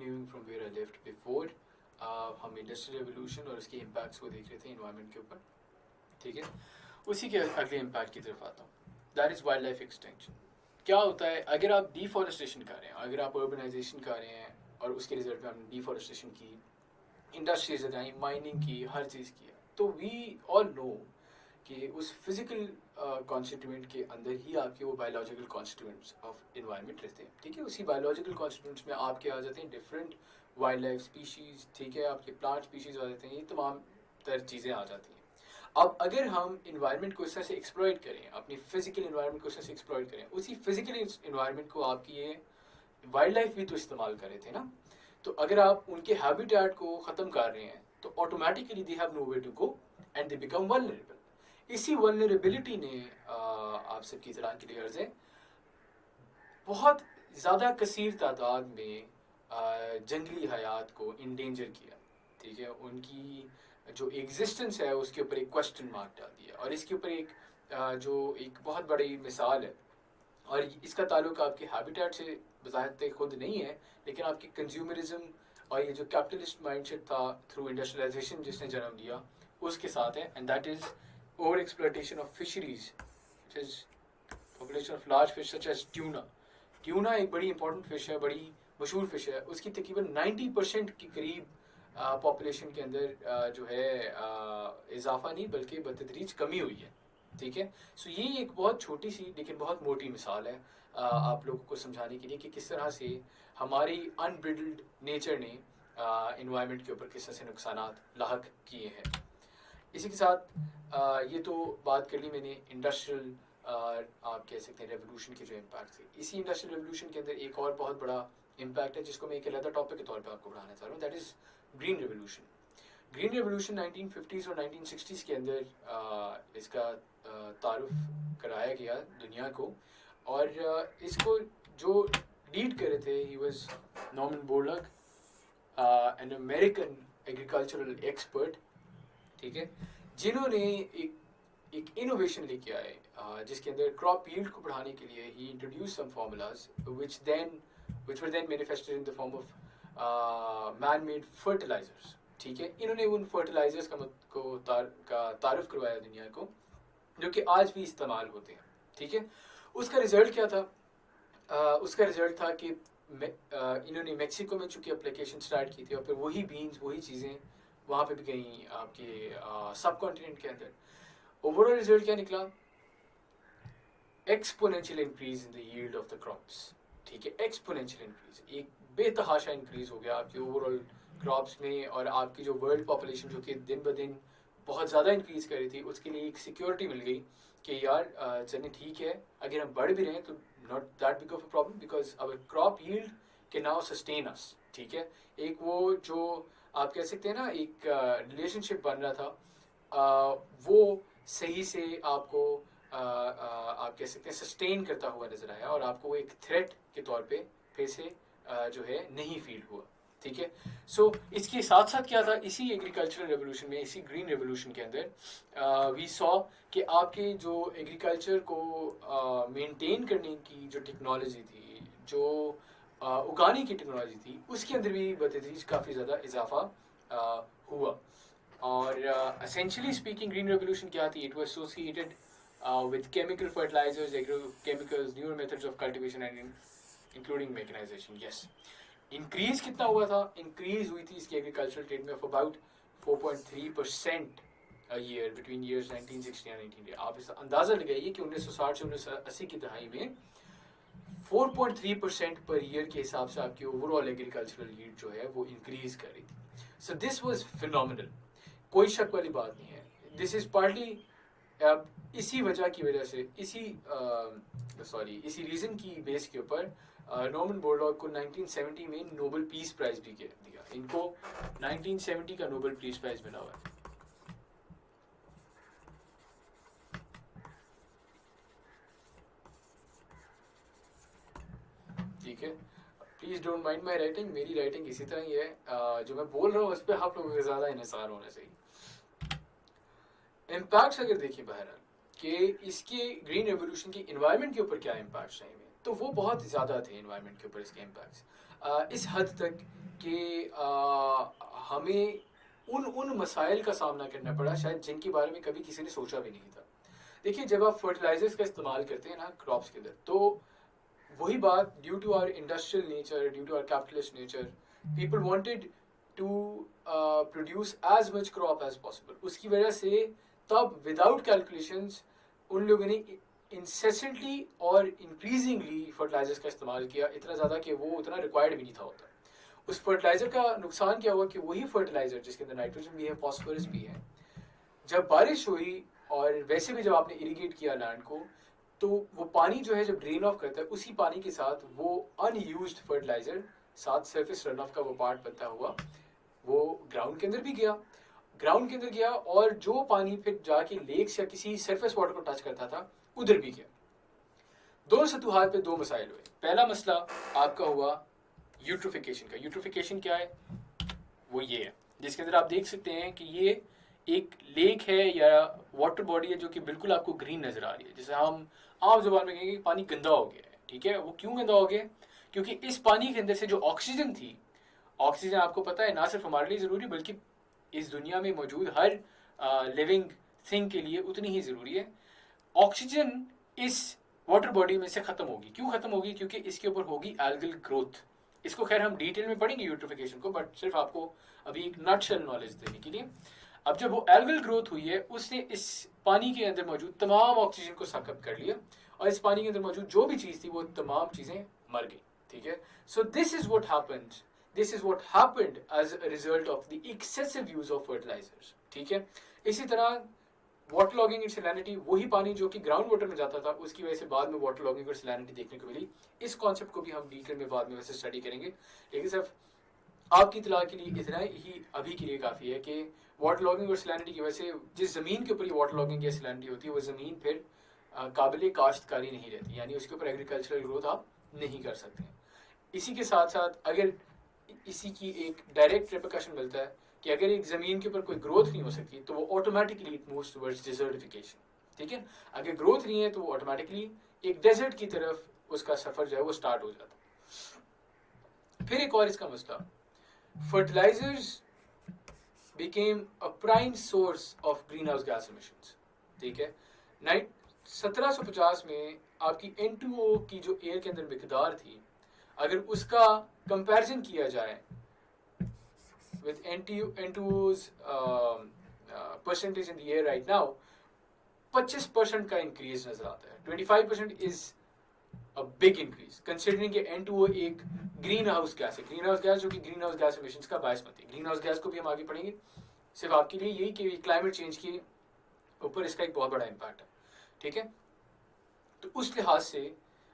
Continuing from where I left before, हम industrial revolution और उसके इम्पैक्ट्स को देख रहे थे इन्वायरमेंट के ऊपर, ठीक है। उसी के अगले इम्पैक्ट की तरफ आता हूँ, that is wild life extension. क्या होता है अगर आप डिफॉरेस्टेशन कर रहे हैं, अगर आप अर्बनाइजेशन कर रहे हैं और उसके रिजल्ट में हमने डिफॉरेस्टेशन की, इंडस्ट्रीज लगाई, माइनिंग की, हर चीज़ किया, तो वी ऑल नो कि उस फिजिकल कॉन्स्टिट्यूएंट के अंदर ही आपके वो बायोलॉजिकल कॉन्स्टिट्यूएंट्स ऑफ इन्वायरमेंट रहते हैं, ठीक है। उसी बायोलॉजिकल कॉन्स्टिट्यूएंट्स में आपके आ जाते हैं डिफरेंट वाइल्ड लाइफ स्पीशीज़, ठीक है, आपके प्लांट स्पीशीज़ आ जाते हैं, ये तमाम तर चीज़ें आ जाती हैं। अब अगर हम इन्वायरमेंट को इस तरह से एक्सप्लॉइट करें, अपनी फिजिकल इन्वायरमेंट को इस तरह से एक्सप्लॉइट करें, उसी फिजिकल इन्वायरमेंट को आपकी ये वाइल्ड लाइफ भी तो इस्तेमाल कर रहे थे ना, तो अगर आप उनके हैबिटेट को ख़त्म कर रहे हैं तो automatically they have nowhere to go and they become vulnerable. इसी वल्नरेबिलिटी ने आप सबकी तरह के लिए अर्ज़ है बहुत ज़्यादा कसीर तादाद में जंगली हयात को इंडेंजर किया, ठीक है। उनकी जो एग्जिस्टेंस है उसके ऊपर एक क्वेश्चन मार्क डाल दिया, और इसके ऊपर एक जो एक बहुत बड़ी मिसाल है, और इसका ताल्लुक आपके हैबिटेट से बज़ाहिर खुद नहीं है, लेकिन आपकी कंज्यूमरिज्म और ये जो कैपिटलिस्ट माइंडसेट था थ्रू इंडस्ट्रियलाइजेशन जिसने जन्म लिया उसके साथ है, and that is over exploitation of fisheries, which is population of large fish such as tuna. Tuna एक बड़ी इंपॉर्टेंट फ़िश है, बड़ी मशहूर फ़िश है, उसकी तकरीबन 90% के करीब पॉपुलेशन के अंदर जो है इजाफा नहीं बल्कि बतदरीज कमी हुई है, ठीक है। सो ये एक बहुत छोटी सी लेकिन बहुत मोटी मिसाल है आप लोगों को समझाने के लिए कि किस तरह से हमारी अनब्रिडल्ड नेचर ने इन्वायरमेंट के ऊपर किस तरह से नुकसान लाहक किए हैं। इसी के साथ ये तो बात कर ली मैंने इंडस्ट्रियल आप कह सकते हैं रेवोल्यूशन के जो इम्पैक्ट थे। इसी इंडस्ट्रियल रेवोल्यूशन के अंदर एक और बहुत बड़ा इम्पैक्ट है जिसको मैं एक अलग टॉपिक के तौर पे आपको बढ़ाना चाह रहा हूँ, that is green revolution. Green revolution 1950s और 1960s के अंदर इसका तारुफ कराया गया दुनिया को, और इसको जो लीड कर रहे थे he was Norman Borlaug, an American agricultural expert, ठीक है, जिन्होंने एक इनोवेशन लेके आए जिसके अंदर क्रॉप यील्ड को बढ़ाने के लिए ही introduce some formulas which were then manifested in the form of man-made fertilizers, ठीक है। इन्होंने उन फर्टिलाइजर्स का तारुफ करवाया दुनिया को जो कि आज भी इस्तेमाल होते हैं, ठीक है। उसका रिजल्ट क्या था? उसका रिजल्ट था कि इन्होंने मेक्सिको में चूँकि एप्लीकेशन स्टार्ट की थी और फिर वही बीन्स वही चीज़ें वहाँ पे भी गई आपके सब कॉन्टिनेंट के अंदर। ओवरऑल रिजल्ट क्या निकला? Exponential increase in the yield of the crops, ठीक है। एक्सपोनेंशियल इंक्रीज, एक बेतहाशा इंक्रीज हो गया आपकी ओवरऑल क्रॉप्स में, और आपकी जो वर्ल्ड पॉपुलेशन जो कि दिन ब दिन बहुत ज़्यादा इंक्रीज कर रही थी उसके लिए एक सिक्योरिटी मिल गई कि यार चलिए ठीक है, अगर हम बढ़ भी रहे हैं तो not that big of a problem because our crop yield can now sustain us, ठीक है। एक वो जो आप कह सकते हैं ना एक रिलेशनशिप बन रहा था वो सही से आपको आप कह सकते हैं सस्टेन करता हुआ नजर आया, और आपको एक थ्रेट के तौर पे फिर से जो है नहीं फील हुआ, ठीक है। सो इसके साथ साथ क्या था, इसी एग्रीकल्चरल रेवोल्यूशन में, इसी ग्रीन रेवोल्यूशन के अंदर वी सॉ कि आपके जो एग्रीकल्चर को मेंटेन करने की जो टेक्नोलॉजी थी, जो उगाने की टेक्नोलॉजी थी, उसके अंदर भी बतदरीज काफ़ी ज़्यादा इजाफा हुआ। और एसेंशियली स्पीकिंग ग्रीन रेवोल्यूशन क्या थी? It was associated with chemical fertilizers, agrochemicals, newer methods of cultivation and including mechanization. Yes. Increase कितना हुआ था? Increase हुई थी इसकी agricultural trade में of about 4.3% a year between years 1960 and 1980. आप इस अंदाज़ा लगाइए कि 1960 से 1980 की दहाई में 4.3% पर ईयर के हिसाब से आपकी ओवरऑल एग्रीकल्चरल यील्ड जो है वो इंक्रीज कर रही थी। सो दिस वाज फिनोमिनल, कोई शक वाली बात नहीं है। दिस इज पार्टली इसी वजह की वजह से इसी रीज़न की बेस के ऊपर नॉर्मन बोरलॉग को 1970 में नोबेल पीस प्राइज भी दिया। इनको 1970 का नोबेल पीस प्राइज मिला हुआ है। ठीक है, please don't mind my writing, मेरी राइटिंग इसी तरह ही है, जो मैं बोल रहा हूँ उस पर आप लोगों को ज़्यादा इन्हिसार होना चाहिए। इम्पैक्ट्स अगर देखिए बहरहाल कि इसके ग्रीन रेवोल्यूशन की इन्वायरमेंट के ऊपर क्या इम्पैक्ट्स चाहिए, तो वो बहुत ज़्यादा थे इन्वायरमेंट के ऊपर इसके इम्पैक्ट्स। इस हद तक कि हमें उन मसाइल का सामना करना पड़ा शायद जिनके बारे में कभी किसी ने सोचा भी नहीं था। देखिए, जब आप फर्टिलाइजर्स का इस्तेमाल करते हैं ना क्रॉप्स के अंदर, तो वही बात, due to our industrial nature, due to our capitalist nature, people wanted to produce as much crop as possible. उसकी वजह से तब विदाउट कैलकुलेशंस उन लोगों ने इंसेसेंटली और इंक्रीजिंगली फर्टिलाइजर्स का इस्तेमाल किया, इतना ज़्यादा कि वो उतना रिक्वायर्ड भी नहीं था होता। उस फर्टिलाइजर का नुकसान क्या हुआ कि वही फर्टिलाइजर जिसके अंदर नाइट्रोजन भी है, फॉस्फोरस भी है, जब बारिश हुई और वैसे भी जब आपने इरिगेट किया लैंड को, तो वो पानी जो है जब ड्रेन ऑफ करता है, उसी पानी के साथ वो अनयूज्ड फर्टिलाइजर साथ सरफेस रन ऑफ का वो पार्ट बनता हुआ वो ग्राउंड के अंदर भी गया, ग्राउंड के अंदर गया, और जो पानी फिर जाके लेक्स या किसी सरफेस वाटर को टच करता था उधर भी गया। दोनों सतुहात पे दो मसाइल हुए। पहला मसला आपका हुआ यूट्रोफिकेशन का। यूट्रोफिकेशन क्या है? वो ये है जिसके अंदर आप देख सकते हैं कि ये एक लेक है या वाटर बॉडी है जो कि बिल्कुल आपको ग्रीन नजर आ रही है, जिसे हम आम जुबान में कहेंगे कि पानी गंदा हो गया है। ठीक है, वो क्यों गंदा हो गया? क्योंकि इस पानी के अंदर से जो ऑक्सीजन थी, ऑक्सीजन आपको पता है ना सिर्फ हमारे लिए ज़रूरी बल्कि इस दुनिया में मौजूद हर लिविंग थिंग के लिए उतनी ही ज़रूरी है। ऑक्सीजन इस वाटर बॉडी में से ख़त्म होगी। क्यों ख़त्म होगी? क्योंकि इसके ऊपर होगी एल्गल ग्रोथ। इसको खैर हम डिटेल में पढ़ेंगे यूट्रोफिकेशन को, बट सिर्फ आपको अभी एक नटशेल नॉलेज देने के लिए। अब जब वो एल्गल ग्रोथ हुई है, उसने इस पानी के अंदर मौजूद तमाम ऑक्सीजन को सकअप कर लिया, और इस पानी के अंदर मौजूद जो भी चीज़ थी वो तमाम चीज़ें मर गई। ठीक है, so this is what happened, this is what happened as a result of the excessive use of fertilisers. ठीक है, इसी तरह वाटर लॉगिंग एंड सैलिनिटी, वही पानी जो कि ग्राउंड वाटर में जाता था, उसकी वजह से बाद में वाटर लॉगिंग और सैलिनिटी देखने को मिली। इस कॉन्सेप्ट को भी हम डिटेल में बाद में वैसे स्टडी करेंगे, लेकिन सिर्फ आपकी इतला के लिए इतना ही अभी के लिए काफ़ी है कि वाटर लॉगिंग और सैलिनिटी की वजह से जिस ज़मीन के ऊपर ये वाटर लॉगिंग या सैलिनिटी होती है, वो ज़मीन फिर काबिल काश्तकारी नहीं रहती, यानी उसके ऊपर एग्रीकल्चरल ग्रोथ आप नहीं कर सकते। इसी के साथ साथ अगर इसी की एक डायरेक्ट रिपरकशन मिलता है कि अगर एक ज़मीन के ऊपर कोई ग्रोथ नहीं हो सकती, तो वो automatically it moves towards desertification. ठीक है, अगर ग्रोथ नहीं है तो वो ऑटोमेटिकली एक डेजर्ट की तरफ उसका सफ़र जो है वो स्टार्ट हो जाता है। फिर एक और इसका मसला, fertilizers became a prime source of greenhouse gas emissions। ठीक है, 1750 में आपकी N2O की जो एयर के अंदर मिकदार थी, अगर उसका कंपैरिजन किया जाए with N2O's percentage in the air right now, 25% का इंक्रीज नजर आता है। 25% is a big increase considering कि N2O एक ग्रीन हाउस गैस है। ग्रीन हाउस गैस जो कि ग्रीन हाउस गैस एमिशंस का बायस बनती है। ग्रीन हाउस गैस को भी हम आगे पढ़ेंगे। सिर्फ आपके लिए यही कि क्लाइमेट चेंज के ऊपर इसका एक बहुत बड़ा इम्पैक्ट है। ठीक है, तो उस लिहाज से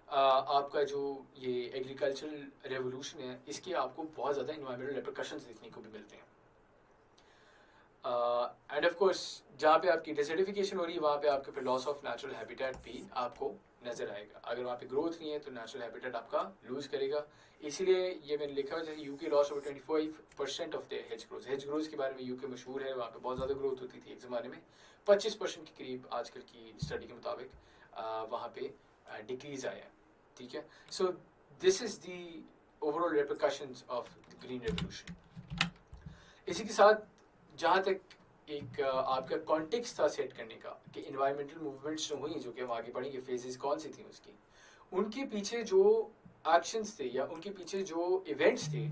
आपका जो ये एग्रीकल्चरल रेवोल्यूशन है, इसके आपको बहुत ज़्यादा इन्वायरमेंटल रिपरकशंस देखने को भी मिलते हैं। एंड ऑफ कोर्स जहाँ पे आपकी डिसर्टिफिकेशन हो रही है, वहाँ पे आपके फिर लॉस ऑफ नेचुरल हैबिटेट भी आपको नजर आएगा। अगर वहाँ पे ग्रोथ नहीं है तो नेचुरल हैबिटेट आपका लूज करेगा। इसीलिए ये मैंने लिखा हुआ, जैसे UK loss over 25% of the hedge growth. Hedge growth के बारे में यूके मशहूर है, वहाँ पे बहुत ज़्यादा ग्रोथ होती थी एक ज़माने में। 25% के करीब आजकल की स्टडी के मुताबिक वहाँ पे डिक्रीज आया है। ठीक है, so this is the overall repercussions of the green revolution. इसी के साथ जहाँ तक एक आपका कॉन्टेक्स्ट था सेट करने का कि इन्वायरमेंटल मूवमेंट्स जो हुई, जो कि हम आगे पढ़ेंगे फेजेस कौन सी थी उसकी, उनके पीछे जो एक्शंस थे या उनके पीछे जो इवेंट्स थे,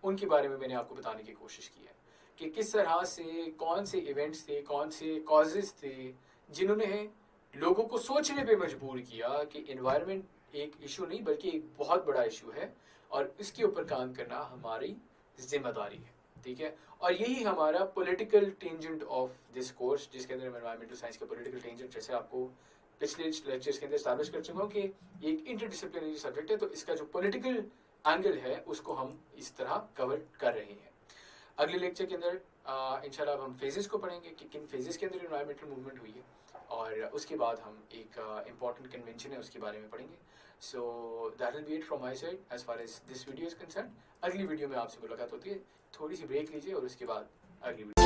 उनके बारे में मैंने आपको बताने की कोशिश की है कि किस तरह से कौन से इवेंट्स थे, कौन से कॉजेज़ थे जिन्होंने लोगों को सोचने पे मजबूर किया कि इन्वायरमेंट एक इशू नहीं बल्कि एक बहुत बड़ा इशू है और इसके ऊपर काम करना हमारी जिम्मेदारी है। ठीक है, और यही हमारा political tangent of this course, जिसके अंदर एनवायरमेंटल साइंस का पॉलिटिकल टेंजेंट, जैसे आपको पिछले लेक्चर्स के अंदर एस्टैब्लिश कर चुका हूँ कि ये एक इंटरडिसिप्लिनरी सब्जेक्ट है, तो इसका जो पॉलिटिकल एंगल है उसको हम इस तरह कवर कर रहे हैं। अगले लेक्चर के अंदर इंशाल्लाह अब हम फेजेस को पढ़ेंगे कि किन फेजेस के अंदर एनवायरमेंटल मूवमेंट हुई है, और उसके बाद हम एक इम्पॉर्टेंट कन्वेंशन है उसके बारे में पढ़ेंगे। So that will be it from my side as far as this video is concern. अगली वीडियो में आपसे मुलाकात होती है, थोड़ी सी ब्रेक लीजिए और उसके बाद अगली वीडियो